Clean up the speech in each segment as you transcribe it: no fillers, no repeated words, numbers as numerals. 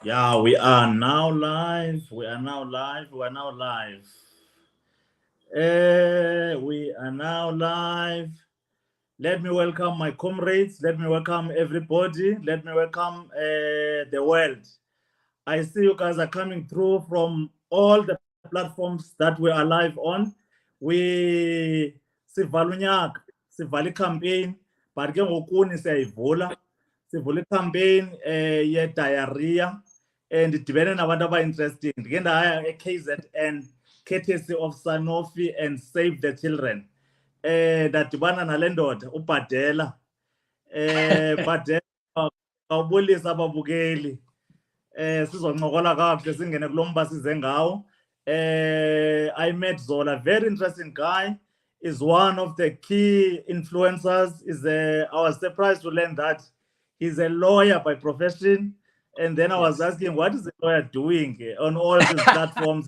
Yeah, we are now live. We are now live. We are now live. We are now live. Let me welcome my comrades. Let me welcome everybody. Let me welcome the world. I see you guys are coming through from all the platforms that we are live on. We sivalunyaka, sivali campaign, but ke ngokuni siyayivula. Sivula campaign ye diarrhea and dibene nabantu aba-interesting. Ndike ndaya e-KZN courtesy of Sanofi and Save the Children. Ndadibana nale ndoda uBhadela. Bhadela awubulisa ababukeli. Sizoncokola kakuhle singene kulo mba size ngawo. I met Zola, very interesting guy, is one of the key influencers. I was surprised to learn that he's a lawyer by profession, and then I was asking, what is a lawyer doing on all these platforms?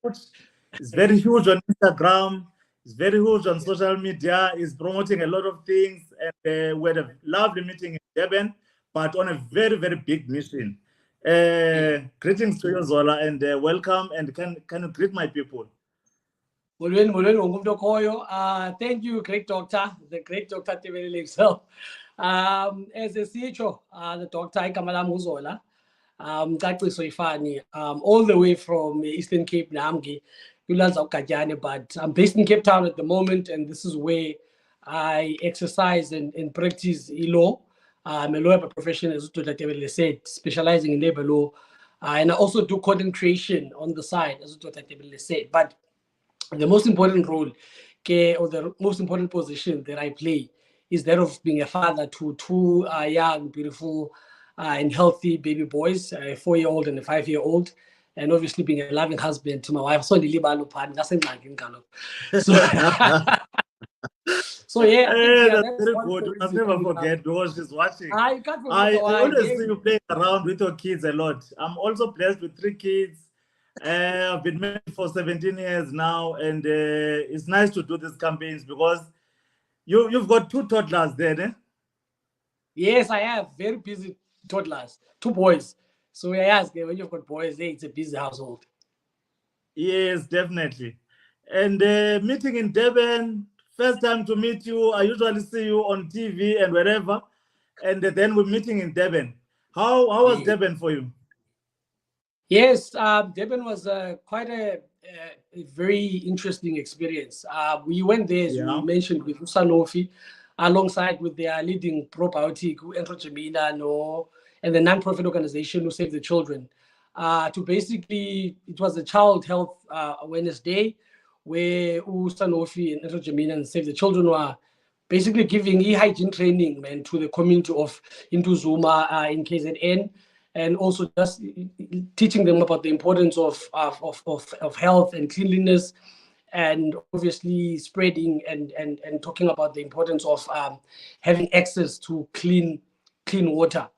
It's very huge on Instagram, it's very huge on social media, he's promoting a lot of things, and we had a lovely meeting in Durban, but on a very, very big mission. Greetings to you, Zola, and welcome. And can you greet my people? Thank you, great doctor, the great Dr. Tebelele himself. As a CHO, the doctor Ikamalam Zola, all the way from Eastern Cape, Namgi, but I'm based in Cape Town at the moment, and this is where I exercise and practice law. I'm a lawyer by profession, as Dr. Tebelele said, specializing in labor law. And I also do content creation on the side, as Dr. Tebelele said. But the most important role, or the most important position that I play is that of being a father to two young, beautiful, and healthy baby boys, a 4-year-old and a 5-year-old, and obviously being a loving husband to my wife. So, so yeah, that's very good. You must never forget because she's watching. I always see you playing around with your kids a lot. I'm also blessed with 3 kids. I've been married for 17 years now, and it's nice to do these campaigns because you've got 2 toddlers there, eh? Yes, I have very busy toddlers, 2 boys. So I ask, when you've got boys, it's a busy household. Yes, definitely. And meeting in Durban, first time to meet you. I usually see you on TV and wherever, and then we're meeting in Durban. How was Durban for you? Yes, Durban was quite a very interesting experience. We went there, as you mentioned, with Sanofi, alongside with their leading probiotic, and the non-profit organization who Save the Children. To basically, it was a Child Health Awareness Day, where Sanofi and Entrojamina and Save the Children were basically giving e-hygiene training, man, to the community of into Zuma in KZN. And also just teaching them about the importance of health and cleanliness, and obviously spreading and talking about the importance of having access to clean water.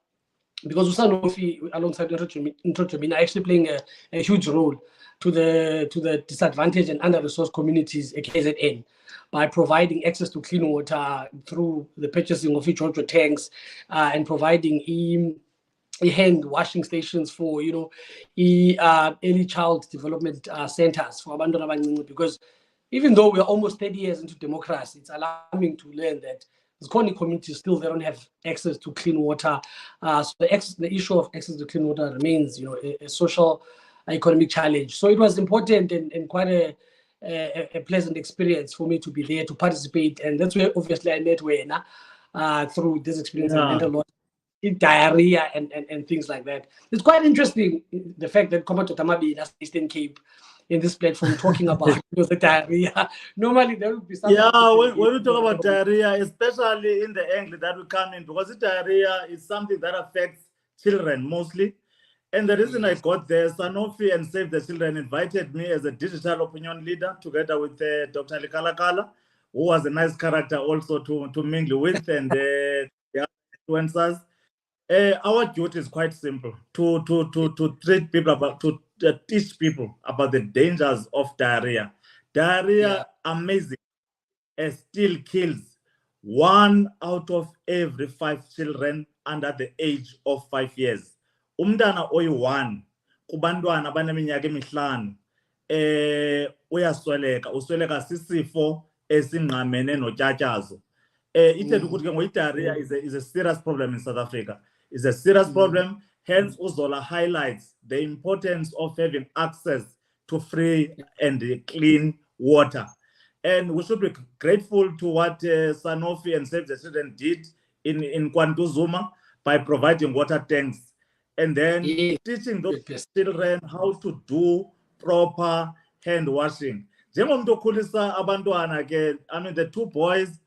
Because Usanofi, alongside Introjamina, are actually playing a huge role to the disadvantaged and under-resourced communities at KZN by providing access to clean water through the purchasing of e-Jojo tanks and providing hand washing stations for early child development centers for abantwana abancinci, because even though we're almost 30 years into democracy, it's alarming to learn that there's many communities still they don't have access to clean water. So the issue of access to clean water remains a social economic challenge. So it was important and quite a pleasant experience for me to be there to participate, and that's where obviously I met Wena through this experience and learned a lot. Diarrhea and things like that. It's quite interesting the fact that Komato Tamabi in Eastern Cape in this platform talking about the diarrhea. Normally there would be something. Yeah, when we talk about diarrhea, especially in the angle that we come in, because the diarrhea is something that affects children mostly. And the reason I got there, Sanofi and Save the Children invited me as a digital opinion leader together with Dr. Likalakala, who was a nice character also to mingle with, and the influencers. Our duty is quite simple: to treat people about, to teach people about the dangers of diarrhea. Diarrhea, amazing, still kills 1 out of every 5 children under the age of 5 years. umntana oyi-1 kubantwana abaneminyaka emihlanu uyasweleka, usweleka sisifo esingqamene notyatyazo. Ithetha ukuthi ke ngoyi-diarrhea is a serious problem in South Africa. It's a serious problem. Hence, Zola highlights the importance of having access to free and clean water. And we should be grateful to what Sanofi and Save the Children did in Kwantuzuma by providing water tanks and then teaching those children how to do proper hand washing. Njengomuntu okhulisa abantwana ke, I mean, the 2 boys,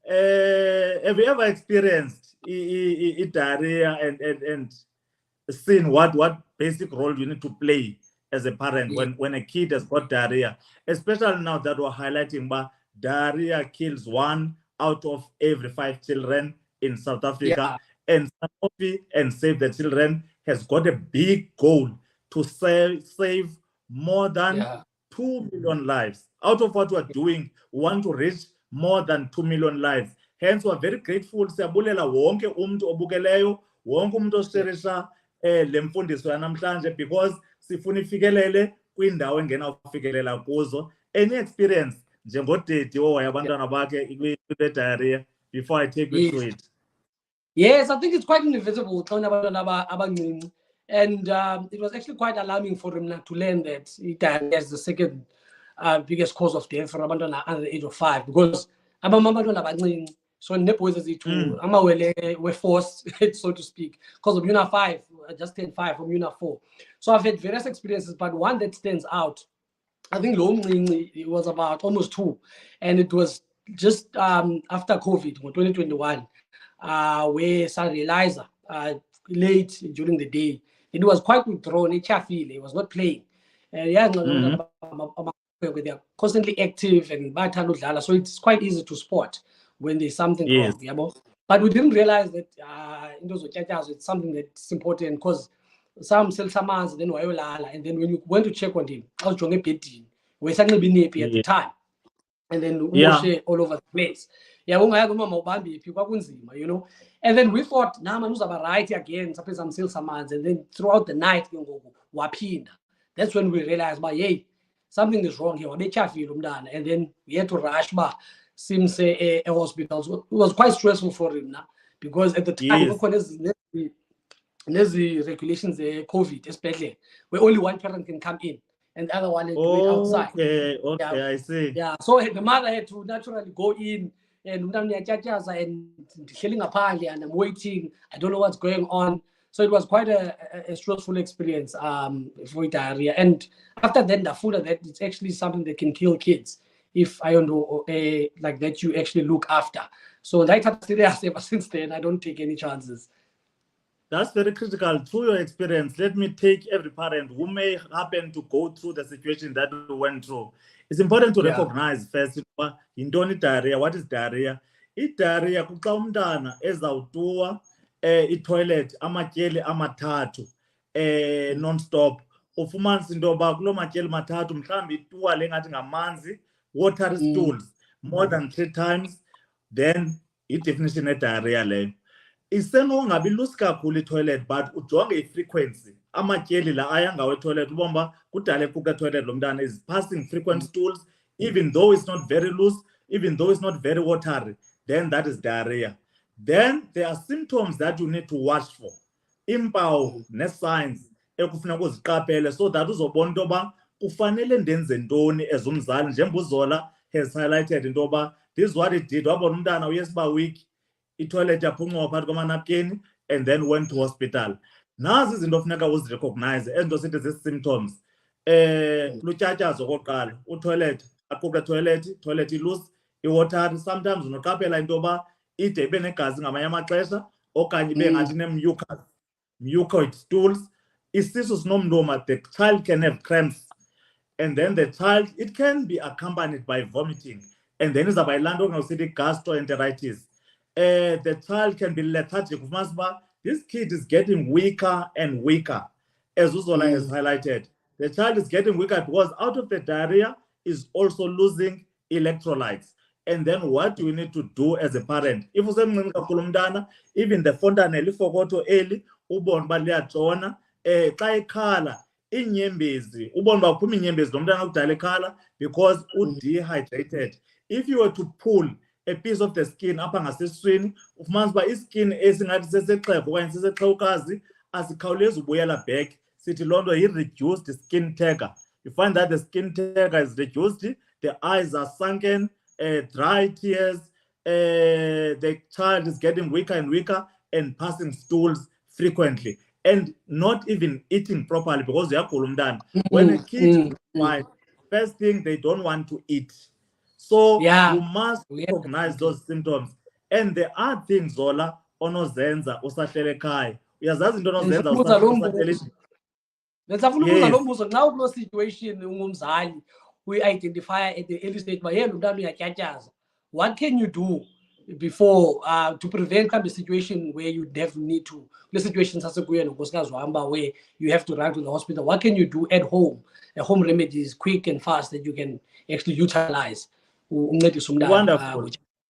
have you ever experienced diarrhea and seen what basic role you need to play as a parent when a kid has got diarrhea, especially now that we're highlighting but diarrhea kills 1 out of every 5 children in South Africa. And Sanofi and Save the Children has got a big goal to save more than 2 million lives. Out of what we're doing, we want to reach more than 2 million lives. Hence, we're very grateful. Siyabulela wonke umuntu obukeleyo, wonke umuntu osherisha le mfundiso yanamhlanje because sifuna ifikelele kwindawo engena ufikelela kuzo. Any experience njengodedi owaye abantwana bakhe kwi-diarrhea before I take you through it? Yes, I think it's quite inevitable. And it was actually quite alarming for him to learn that diarrhea is the second biggest cause of death for abantwana under the age of 5 because abantwana abancinci. So boys we're forced, so to speak, because of UNA 5, I just turned 5 from UNA 4. So I've had various experiences, but one that stands out, I think it was about almost 2, and it was just after COVID, 2021, where Sarah late during the day, it was quite withdrawn, it was not playing. They are constantly active and so it's quite easy to spot when there's something wrong. But we didn't realize that it's something that's important because some sell some then and then when you went to check on him, I was trying to we're suddenly being happy at the time. And then all over the place. You know. And then we thought, right again, some sell some and then throughout the night, that's when we realized, hey, something is wrong here. And then we had to rush back. Seems a hospital. So it was quite stressful for him now because at the time, there's the regulations, COVID especially, where only one parent can come in and the other one is wait outside. Okay, I see. Yeah, so the mother had to naturally go in and healing apparently, and I'm waiting. I don't know what's going on. So it was quite a stressful experience for diarrhea. And after then, the food that it's actually something that can kill kids. If I don't know, like that you actually look after. So that ever since then, I don't take any chances. That's very critical. Through your experience, let me take every parent who may happen to go through the situation that we went through. It's important to recognize first, diarrhea. What is diarrhea? Diarrhea, kuxa umntana ezawutuwa toilet amatyeli amathathu non-stop. Ufumanisa into yoba kulo matyeli mathathu mhlawumbi ituwa le ngathi ngamanzi, watery stools more than 3 times, then i-definition diarrhea leyo. Isenongabi lusi kakhulu i-toilet but ujonge i-frequency amatyeli la aya toilet ubomba kudala equka toilet lo mntana is passing frequent stools even though it's not very loose, even though it's not very watery, then that is diarrhea. Then there are symptoms that you need to watch for, impawu ne-signs ekufuneka uziqaphele so that uzobona into yoba kufanele ndenze ntoni as umzali njengoba uZola has highlighted into yoba this is what it did. Wabona umntana uyesiba week i-toilet yaphuncuka phakathi kwamanapkeni and then went to hospital. Nazi izinto ofuneka uzirecognize ezinto sithi zii-symptoms. Lutyatyazo kokuqala, utoilet aquka toilet iluse, iwater. Sometimes unoqaphela into yoba ide ibe negazi ngamanye amaxesha okanye ibe ngathi mucoid stools. Isisu sinomndoma, the child can have cramps, and then the child, it can be accompanied by vomiting, and then is about gastroenteritis. The child can be lethargic. This kid is getting weaker and weaker, as Zola has highlighted. The child is getting weaker because out of the diarrhea is also losing electrolytes. And then what do we need to do as a parent? If usemncinci kakhulu umntana, even the fontanel ifokoto eli ubone uba liyatshona, xa ikhala iinyembezi ubone uba kuphuma iinyembezi lo mntana kudala ekhala because udehydrated. If you were to pull a piece of the skin apha ngasesiswini, ufumanisa uba iskin esingathi sesexhego okanye sesexhewukazi asikhawulezi ubuyela back. Sithi loo nto yi-reduced skin tagger. You find that the skin tagger is reduced, the eyes are sunken, dry tears, the child is getting weaker and weaker and passing stools frequently and not even eating properly because they are umntana. When a kid first thing they don't want to eat. So you must recognize those symptoms. And there are things, Zola, onozenza usahlele ekhaya. Uyazazi into onozenza usahlele. Let's have a look at the now no situation umzali we identify at the early stage. What can you do before to prevent kind of situation where you definitely need to the situations where you have to run to the hospital? What can you do at home? A home remedy is quick and fast that you can actually utilize. Wonderful.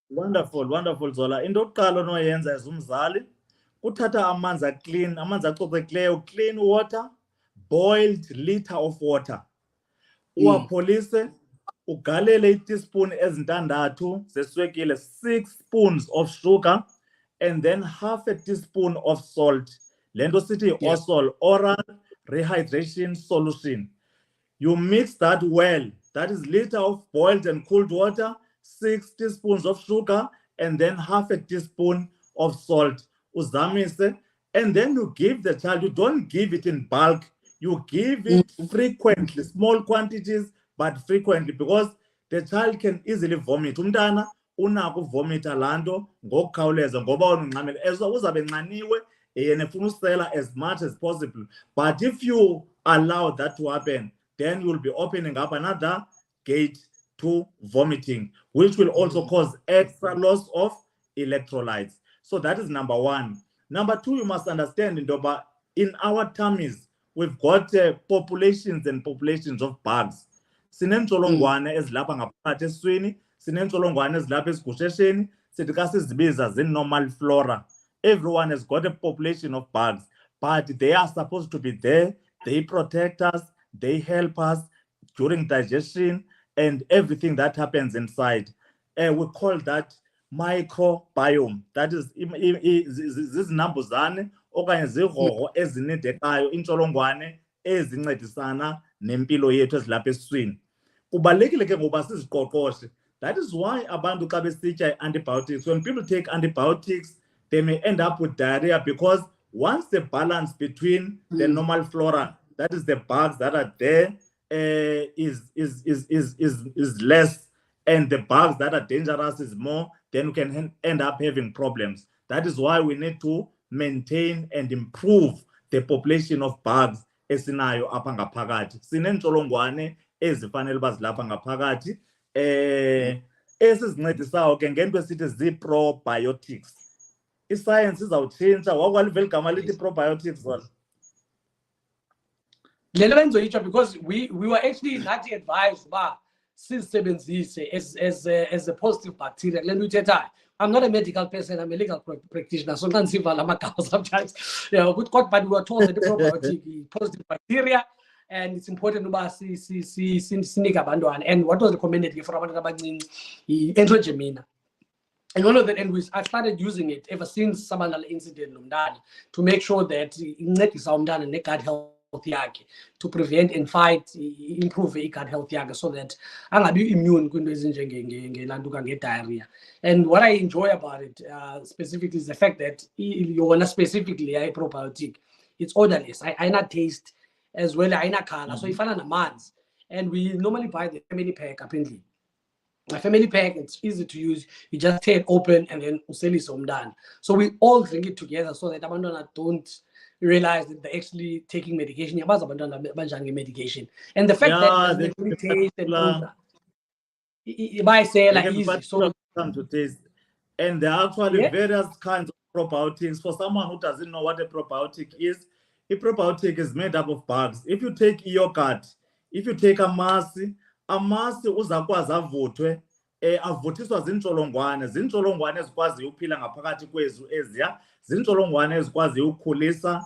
Wonderful, Zola. Into yokuqala onoyenza as umzali uthatha amanzi clean, amanzi acocekileyo, clean water, boiled liter of water. Uwapholise, ugalele iteaspoon ezintandathu zeswekile, 6 spoons of sugar, and then half a teaspoon of salt. Lento sithi osol, oral rehydration solution. You mix that well. That is liter of boiled and cooled water, 6 teaspoons of sugar, and then half a teaspoon of salt. Uzamise, and then you give the child, you don't give it in bulk, you give it frequently, small quantities, but frequently, because the child can easily vomit. Umntana unako vomita lando ngokukhawuleza ngoba unqamele uzabe nqaniwe yena efuna usela as much as possible. But if you allow that to happen, then you'll be opening up another gate to vomiting, which will also cause extra loss of electrolytes. So that is number one. Number two, you must understand, Ndoba, in our tummies, we've got populations and populations of bugs. Sinentsholongwane ezilapha ngaphakathi esiswini, sinentsholongwane ezilapha esigushesheni, sithi xa sizibiza zii-normal flora. Everyone has got a population of bugs, but they are supposed to be there. They protect us, they help us during digestion and everything that happens inside. We call that microbiome. That is zizinambuzane okanye zigrogro ezinidekayo intsholongwane ezincedisana nempilo yethu ezilapha esiswini. Kubalulekile ke ngoba siziqoqoshe. That is why abantu xa besitya antibiotics, when people take antibiotics, they may end up with diarrhea because once the balance between the normal flora, that is the bugs that are there, is less, and the bugs that are dangerous is more, then we can end up having problems. That is why we need to maintain and improve the population of bugs esinayo apha ngaphakathi. Sinentsholongwane ezifanele uba zilapha ngaphakathi esizincedisayo ke ngento esithi zii-probiotics. I-science izawutshintsha. Wakwalivela igama lithi probiotics Zola? Because we were actually not advised about sizisebenzise as a positive bacteria. I'm not a medical person, I'm a legal practitioner, so can't see sometimes. But we were told that the probiotic is positive bacteria, and it's important to see. And what was recommended here for Entrogemina. And one of the, and I started using it ever since Sabanal incident to make sure that in gut health to prevent and fight, improve the gut health so that I'm be immune to diarrhea. And what I enjoy about it specifically is the fact that you want to specifically a probiotic. It's odorless. I not taste as well. I not color. So if I not months, and we normally buy the family pack apparently. A family pack, it's easy to use. You just tear it open and then sell it done. So we all drink it together so that abandoners don't realize that they're actually taking medication. Medication. And the fact that they really taste and all that. Easy. So come to taste. And there are actually various kinds of probiotics. For someone who doesn't know what a probiotic is, a probiotic is made up of bugs. If you take yogurt, if you take amasi uzakwazi avuthwe avuthiswa ziintsholongwane ezikwaziyo uphila ngaphakathi kwezu eziya, ziintsholongwane ezikwaziyo ukhulisa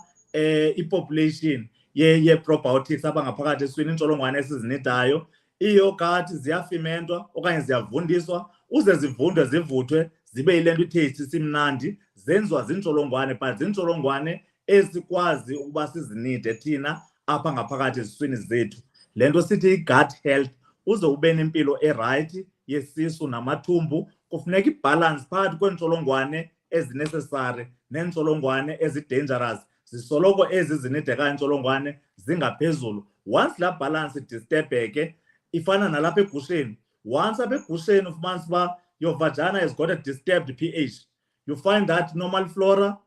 ipopulation ye-probiotics abangaphakathi eswini, iintsholongwane esizinetayo. Iiyogathi ziyafimentwa okanye ziyavundiswa, uze zivundwe zivuthwe zibe yile nto itaste isimnandi, zenziwa ziintsholongwane, but ziintsholongwane esikwazi ukuba sizinide thina apha ngaphakathi eziswini zethu. Le nto sithi i-gut health, uze ube nempilo erayithi yesisu namathumbu, kufuneka ibhalansi phakathi kweentsholongwane ezinecessary neentsholongwane ezi-dangerous. Zisoloko ezi zinidekayo iintsholongwane zingaphezulu. Once laa balance idisturbheke, ifana nalapha egusheni. Once apha egusheni ufumanisa uba your vagina has got a disturbed pH, you find that normal flora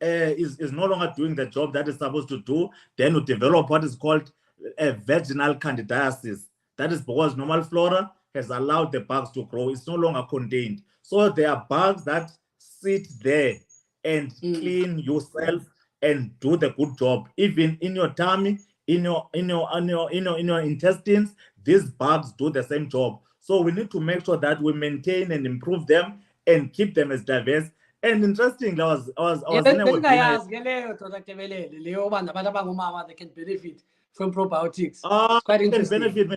is no longer doing the job that it's supposed to do. Then you develop what is called a vaginal candidiasis. That is because normal flora has allowed the bugs to grow. It's no longer contained. So there are bugs that sit there and clean yourself and do the good job. Even in your tummy, in your intestines, these bugs do the same job. So we need to make sure that we maintain and improve them and keep them as diverse. And interestingly, I was in a webinar. They can benefit from probiotics. It's quite interesting.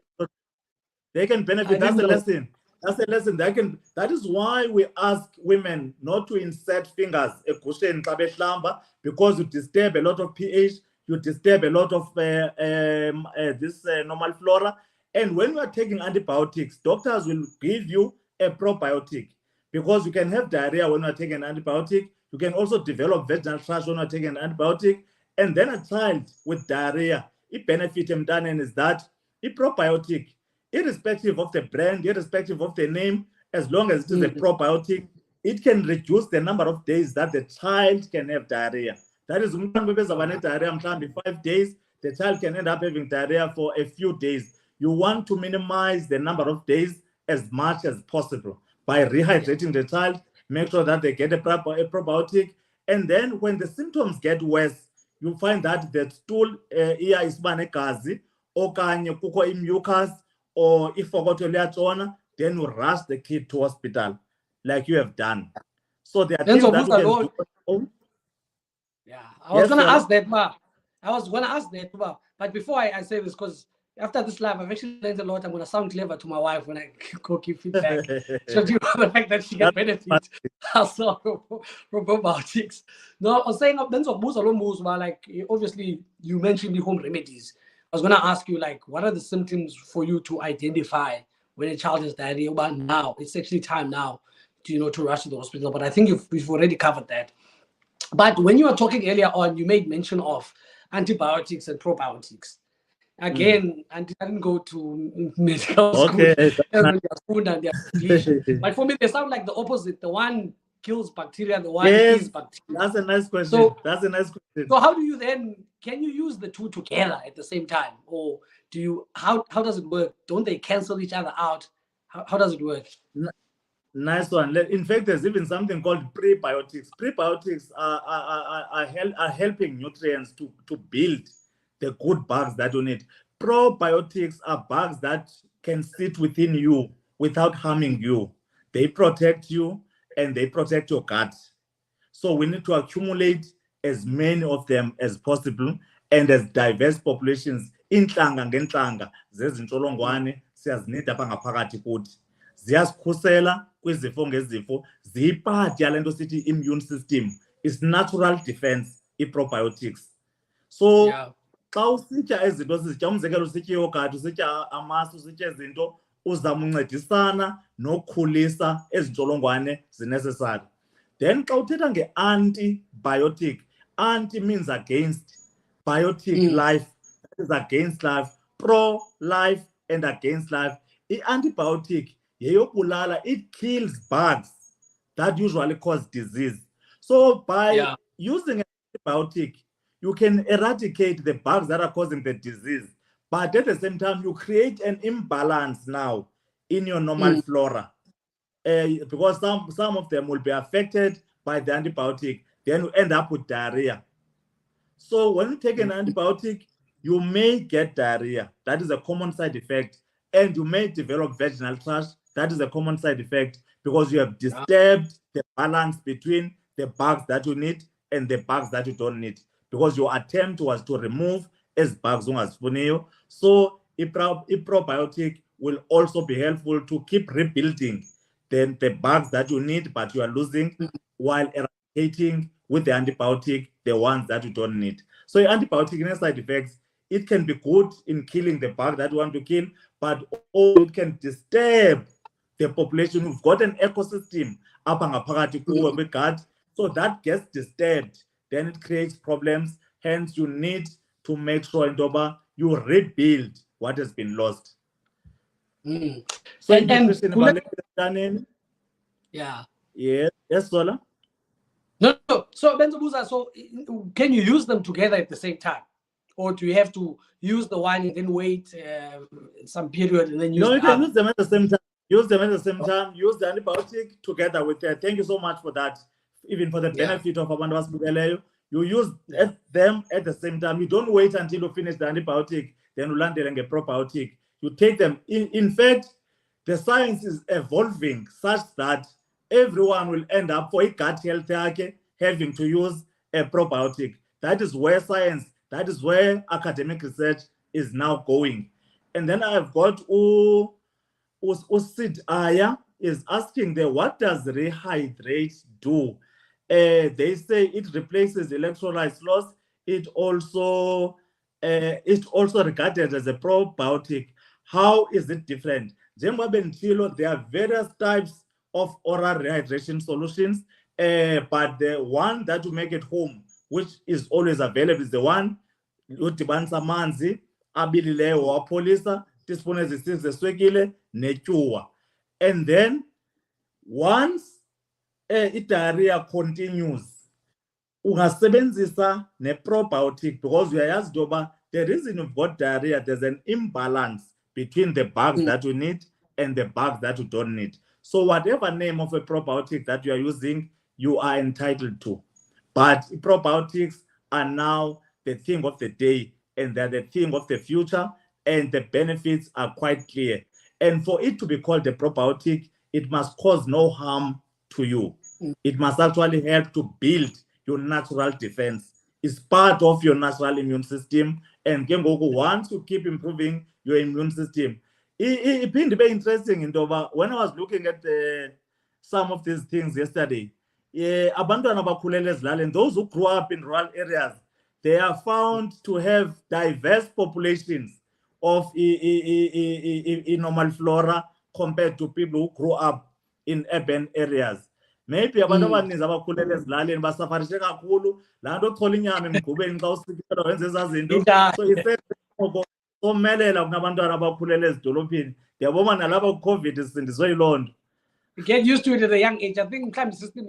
They can benefit. That's a lesson. That's a lesson. That is why we ask women not to insert fingers because you disturb a lot of pH, you disturb a lot of this normal flora. And when you are taking antibiotics, doctors will give you a probiotic, because you can have diarrhea when you are taking an antibiotic. You can also develop vaginal thrush when you are taking an antibiotic. And then a child with diarrhea, it benefit is that a probiotic, irrespective of the brand, irrespective of the name, as long as it is a probiotic, it can reduce the number of days that the child can have diarrhea. That is, diarrhea 5 days, the child can end up having diarrhea for a few days. You want to minimize the number of days as much as possible by rehydrating the child, make sure that they get a probiotic. And then when the symptoms get worse, you find that the stool is gazi, okanye kuko mucus, or if then you rush the kid to hospital, like you have done. So there are things that you can do. Yeah, I was going to ask that, but before I say this, because after this live, I've actually learned a lot. I'm going to sound clever to my wife when I go give feedback. So do you know the fact that she can benefit also from probiotics? No, I was saying, like, obviously, you mentioned the home remedies. I was going to ask you, like, what are the symptoms for you to identify when a child has diarrhea? But now, it's actually time now to, to rush to the hospital. But I think we've already covered that. But when you were talking earlier on, you made mention of antibiotics and probiotics. Again, I didn't go to medical school. But for me, they sound like the opposite. The one kills bacteria, the one is bacteria. That's a nice question. So how do you then, can you use the two together at the same time? Or do you, how does it work? Don't they cancel each other out? How does it work? Nice one. In fact, there's even something called prebiotics. Prebiotics are helping nutrients to build the good bugs that you need. Probiotics are bugs that can sit within you without harming you. They protect you and they protect your gut. So we need to accumulate as many of them as possible and as diverse populations. Intlanga ngentlanga zezintsholongwane siyazinida apha ngaphakathi kuthi. Ziyasikhusela kwizifo ngezifo, ziyipart yale nto sithi immune system. It's natural defense, i-probiotics. So xa usitya ezinto sizitya, umzekelo usitya iyogathi, usitya amasi, usitya ezinto, uzama uncedisana nokukhulisa ezi ntsholongwane zinecessary. Then xa uthetha nge-antibiotic, anti means against, biotic life, that is against life, pro-life and against life. I-antibiotic yeyobulala, it kills bugs that usually cause disease. So by using an antibiotic, you can eradicate the bugs that are causing the disease, but at the same time, you create an imbalance now in your normal flora, because some of them will be affected by the antibiotic, then you end up with diarrhea. So when you take an antibiotic, you may get diarrhea. That is a common side effect, and you may develop vaginal thrush. That is a common side effect because you have disturbed the balance between the bugs that you need and the bugs that you don't need, because your attempt was to remove as bugs ungazifuniyo. So a probiotic will also be helpful to keep rebuilding the bugs that you need but you are losing, while eradicating with the antibiotic the ones that you don't need. So antibiotic has side effects. It can be good in killing the bug that you want to kill, but also it can disturb the population. We've got an ecosystem up and gut, so that gets disturbed, then it creates problems. Hence, you need to make sure you rebuild what has been lost. So, yeah. Yes, Zola? No. So, Benzobuza, so can you use them together at the same time? Or do you have to use the one and then wait some period and then use you can other? use them at the same time. Use them at the same time. Use the antibiotic together with that. Thank you so much for that. Even for the benefit of abantu abasibukeleyo, you use them at the same time. You don't wait until you finish the antibiotic, then ulandele nge-probiotic. You take them. In fact, the science is evolving such that everyone will end up for a gut health having to use a probiotic. That is where science, that is where academic research is now going. And then I've got Sid Aya is asking there, what does rehydrate do? They say it replaces electrolyte loss. It also regarded as a probiotic. How is it different? There are various types of oral rehydration solutions, but the one that you make at home, which is always available, is the one udibanisa amanzi abilileyo wapholisa teaspoon ezisix zeswekile netyuwa. And then once diarrhea continues, ungasebenzisa ne-probiotic, because uyayazi into the reason you've got diarrhea, there's an imbalance between the bugs that you need and the bugs that you don't need. So whatever name of a probiotic that you are using, you are entitled to. But probiotics are now the thing of the day, and they're the thing of the future, and the benefits are quite clear. And for it to be called a probiotic, it must cause no harm to you. It must actually help to build your natural defense. It's part of your natural immune system. And once you keep improving your immune system, it's been very interesting. When I was looking at some of these things yesterday, abantwana abakhulele ezilalini, those who grew up in rural areas, they are found to have diverse populations of normal flora compared to people who grew up in urban areas. Maybe abantu abaninzi abakhulele ezilalini basafarishe kakhulu laa nto ochola inyama emgqubeni xa usikela wenza ezaa zinto. So iseko somelela kunabantwana abakhulele ezidolophini. Ndiyabona nalapha ku-COVID sisindiswe yiloo nto. Get used to it at a young age. I think the system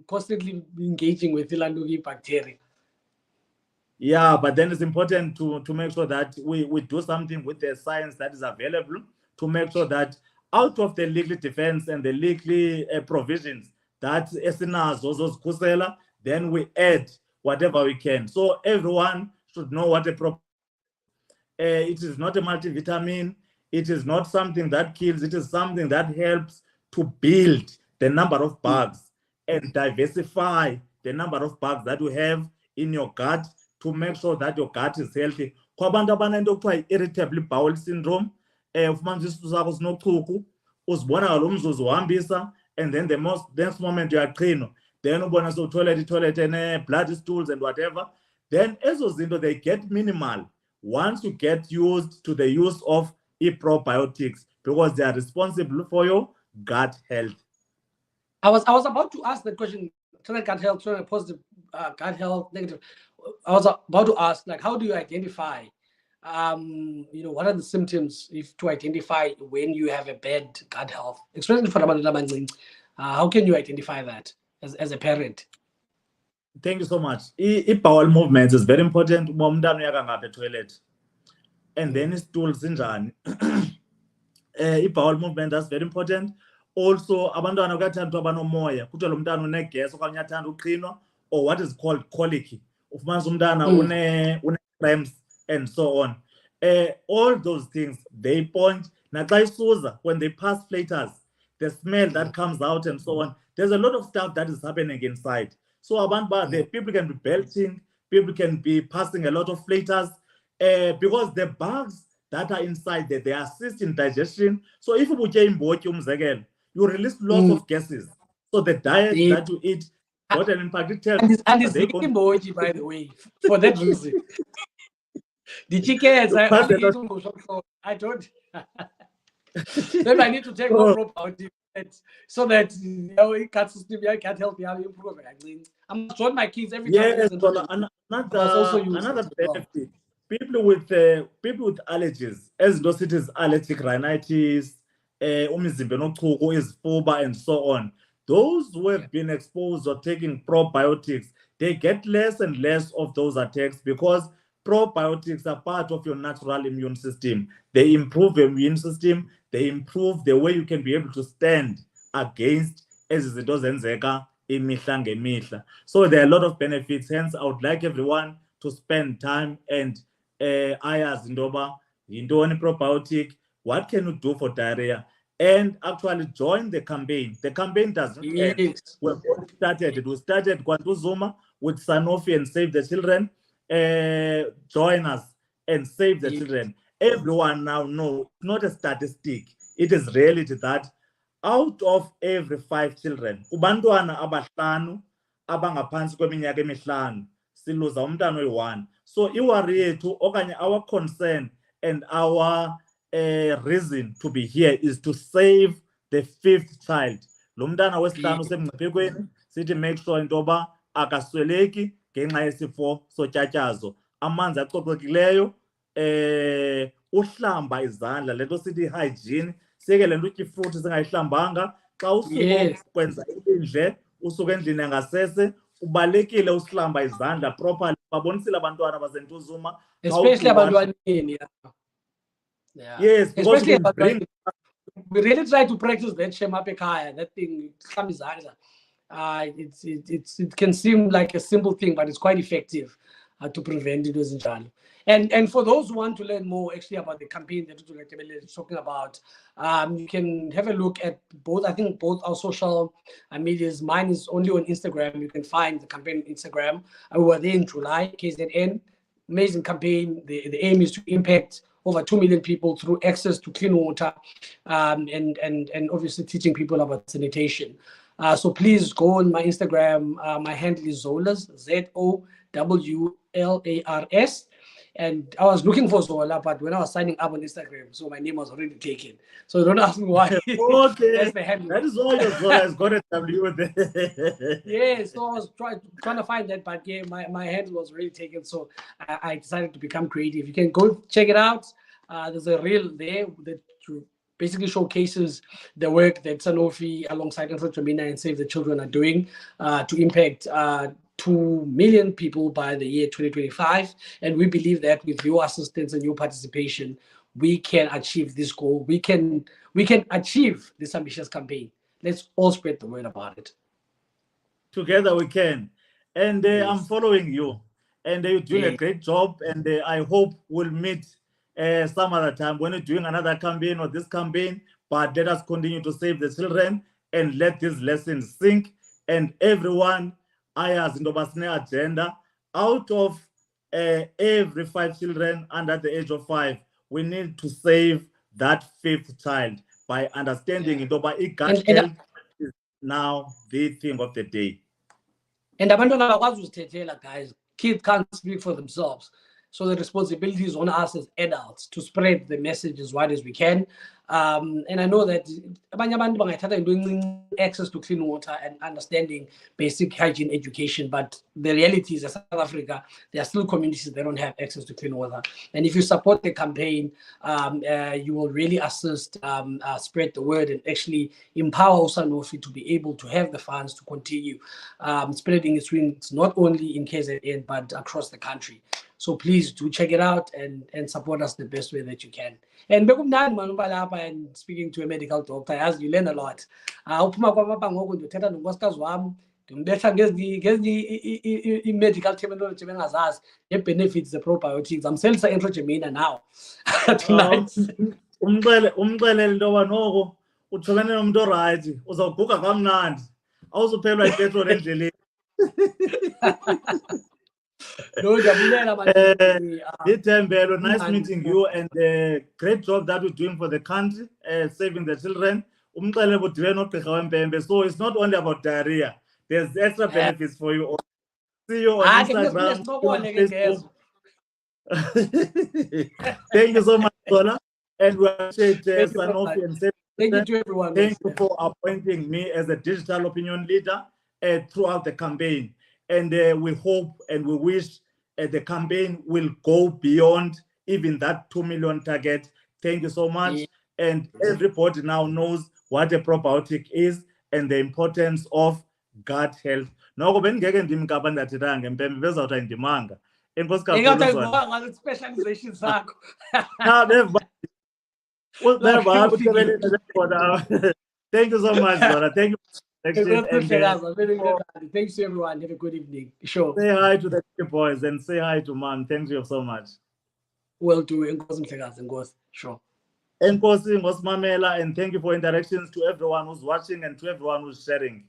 constantly engaging with the bacteria. Yeah, but then it's important to make sure that we do something with the science that is available to make sure that out of the legal defense and the legal provisions that esinazo zozikhusela, then we add whatever we can. So everyone should know what it is not a multivitamin. It is not something that kills. It is something that helps to build the number of bugs and diversify the number of bugs that you have in your gut to make sure that your gut is healthy. Kwabantu abanento kuthiwa irritable bowel syndrome, ufumanisa isisu sakho sinochuku, uzibona ngalo mzuzu uhambisa, and then the next moment uyaqhinwa, then ubona sewutoilet blood stools and whatever. Then ezo zinto, they get minimal once you get used to the use of probiotics, because they are responsible for your gut health. I was about to ask the question, gut health, positive gut health, negative. I was about to ask, like, how do you identify, what are the symptoms to identify when you have a bad gut health, especially for abantu? How can you identify that as a parent? Thank you so much. Bowel movements is very important. Umntana uyaka ngapha toilet. And then istools injani. Bowel movement, that's very important. Also, abantwana kuyathanda abanomoya, kuthiwa lo mntana unegas okanye uyathanda uqhinwa, or what is called colic. Ufumanisa umntana une cramps and so on. All those things, they point When they pass flaters, the smell that comes out and so on. There's a lot of stuff that is happening inside. So the people can be belching, people can be passing a lot of flaters because the bugs that are inside there, they assist in digestion. So if you release lots of gases. So the diet that you eat, what an impact it tells. And it's emoji, by the way, for that reason. The chickens, I only eat I don't. Maybe I need to take more probiotics so that it can't help me improve. I'm showing my kids every time. Yes, another benefit. People with allergies, as those it is allergic rhinitis, and so on. Those who have been exposed or taking probiotics, they get less and less of those attacks because probiotics are part of your natural immune system. They improve your immune system. They improve the way you can be able to stand against izinto zenzeka imihla ngemihla. So there are a lot of benefits. Hence, I would like everyone to spend time and ayazi intoba yintoni probiotic, what can you do for diarrhea, and actually join the campaign. The campaign doesn't end. We've already started. It was started Zuma with Sanofi and Save the Children. Join us and save the children. Everyone now knows it's not a statistic. It is reality that out of every 5 children, kubantwana abahlanu abangaphansi kweminyaka emihlanu, siluza umntwana oyi-1. So iwari yethu okanye our concern and our reason to be here is to save the 5th child. Lo mntana wesihlanu semngciphekweni, sithi make sure intoba akasweleki ngenxa yesifo sotyatyazo, amanzi acocekileyo, uhlamba izandla, lento sithi hygiene, sike le nto utya ifruthi singayihlambanga. Xa usuka kwenza indle, usuka endlini yangasese, ubalekile usihlamba izandla properly. Babonisile abantwana basentuzuma, especially abantwaneni. Yes, because we really try to practice that shema pekaya, that thing, it can seem like a simple thing, but it's quite effective to prevent it as well. And for those who want to learn more actually about the campaign that Tebelele is talking about, you can have a look at both. I think both our social medias. Mine is only on Instagram. You can find the campaign on Instagram. We were there in July, KZN. Amazing campaign. The aim is to impact over 2 million people through access to clean water, and obviously teaching people about sanitation. So please go on my Instagram. My handle is Zolas, ZOWLARS. And I was looking for Zola, but when I was signing up on Instagram, so my name was already taken. So don't ask me why. Okay. That's the handle. That is why your Zola has got a W there. Yeah, so I was trying to find that, but yeah, my handle was already taken. So I decided to become creative. You can go check it out. There's a reel there that basically showcases the work that Sanofi alongside Remedies and Save the Children are doing to impact 2 million people by the year 2025. And we believe that with your assistance and your participation, we can achieve this goal. We can achieve this ambitious campaign. Let's all spread the word about it. Together we can. And yes. I'm following you. And you're doing a great job. And I hope we'll meet some other time when you're doing another campaign or this campaign. But let us continue to save the children and let these lessons sink. And everyone, ayas in the agenda, out of every 5 children under the age of 5, we need to save that 5th child by understanding it. Gut health is now the thing of the day. And guys, kids can't speak for themselves. So the responsibility is on us as adults to spread the message as wide as we can. And I know that doing access to clean water and understanding basic hygiene education, but the reality is that South Africa, there are still communities that don't have access to clean water. And if you support the campaign, you will really assist, spread the word, and actually empower Sanofi to be able to have the funds to continue spreading its wings, not only in KZN, but across the country. So please do check it out and support us the best way that you can. And and speaking to a medical doctor, as you learn a lot. Medical terminology benefits the probiotics. I'm selling Introgemina now tonight. umxelele into yoba noko ujongene nomntu orayithi uzawuguga kamnandi awuzuphelwa ipetroli endleleni. No, Tembelo, nice meeting you, and great job that we're doing for the country, saving the children. So it's not only about diarrhea. There's extra benefits for you all. See you on Instagram, Facebook. Thank you so much, Zola. And we appreciate Sanofi and thank you to everyone. Thank you for appointing me as a digital opinion leader throughout the campaign. And we hope and we wish the campaign will go beyond even that 2 million target. Thank you so much. Yeah. And everybody now knows what a probiotic is and the importance of gut health. Noko bengeke ndimkapa ndathethanga mpembe bezawuthi ndimanga. Enkosi kakhulu specialization zakho. Thank you so much, Zola. Thank you. Thanks to everyone. Have a good evening. Sure. Say hi to the boys and say hi to Mom. Thank you so much. Will do. Sure. And thank you for interactions to everyone who's watching and to everyone who's sharing.